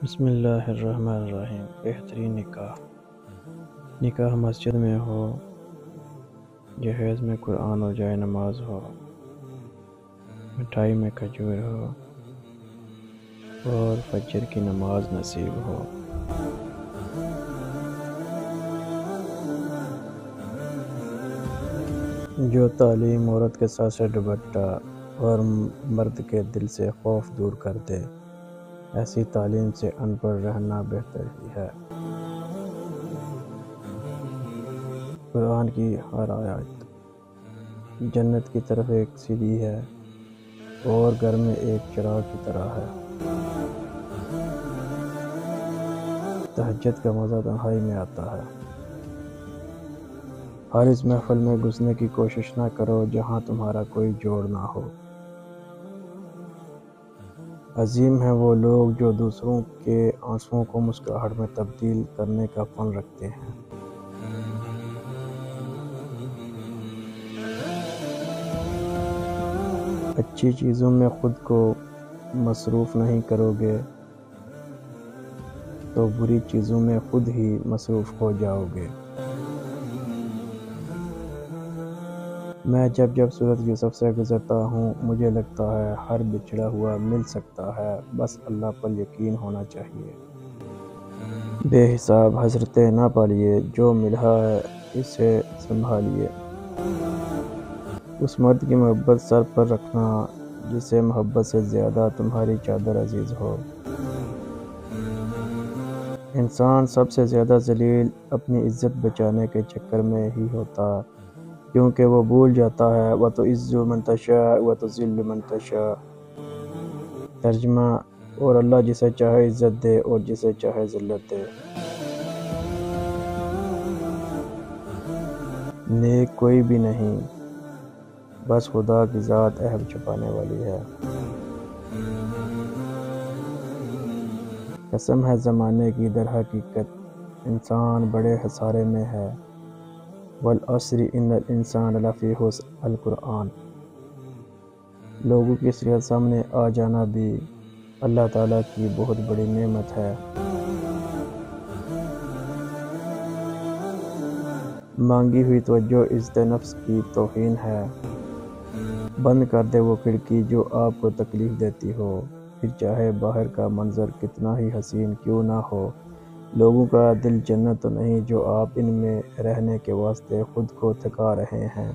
بسم اللہ الرحمن الرحیم۔ بہترین نکاح مسجد میں ہو، جہیز میں قرآن و جائے نماز ہو، مٹھائی میں کھجور ہو اور فجر کی نماز نصیب ہو۔ جو تعلیم عورت کے ساتھ سے دوپٹہ اور مرد کے دل سے خوف دور کر دے، ایسی تعلیم سے ان پڑھ رہنا بہتر ہی ہے۔ قرآن کی ہر آیت جنت کی طرف ایک سیڑھی ہے اور گھر میں ایک چراغ کی طرح ہے۔ تہجد کا مزہ تنہائی میں آتا ہے۔ ہر اس محفل میں گھسنے کی کوشش نہ کرو جہاں تمہارا کوئی جوڑ نہ ہو۔ عظیم ہیں وہ لوگ جو دوسروں کے آنسوؤں کو مسکراہٹ میں تبدیل کرنے کا فن رکھتے ہیں۔ اچھی چیزوں میں خود کو مصروف نہیں کرو گے تو بری چیزوں میں خود ہی مصروف ہو جاؤ گے۔ میں جب صورت یوسف سے گزرتا ہوں مجھے لگتا ہے ہر بچھڑا ہوا مل سکتا ہے، بس اللہ پر یقین ہونا چاہیے۔ بے حساب حسرتیں نہ پالیے، جو ملا ہے اسے سنبھالیے۔ اس مرد کی محبت سر پر رکھنا جسے محبت سے زیادہ تمہاری چادر عزیز ہو۔ انسان سب سے زیادہ ذلیل اپنی عزت بچانے کے چکر میں ہی ہوتا، کیونکہ وہ بھول جاتا ہے وَتُعِزُّ مَن تَشَاءُ وَتُذِلُّ مَن تَشَاءُ۔ ترجمہ: اور اللہ جسے چاہے عزت دے اور جسے چاہے ذلت دے۔ نیک کوئی بھی نہیں، بس خدا کی ذات عیب چھپانے والی ہے۔ قسم ہے زمانے کی در حقیقت انسان بڑے خسارے میں ہے۔ والعصر ان الانسان لفی خسر۔ القرآن۔ لوگوں کی اصلیت سامنے آ جانا بھی اللہ تعالیٰ کی بہت بڑی نعمت ہے۔ مانگی ہوئی توجہ عزت نفس کی توہین ہے۔ بند کر دے وہ کھڑکی جو آپ کو تکلیف دیتی ہو، پھر چاہے باہر کا منظر کتنا ہی حسین کیوں نہ ہو۔ لوگوں کا دل جنت تو نہیں جو آپ ان میں رہنے کے واسطے خود کو تھکا رہے ہیں۔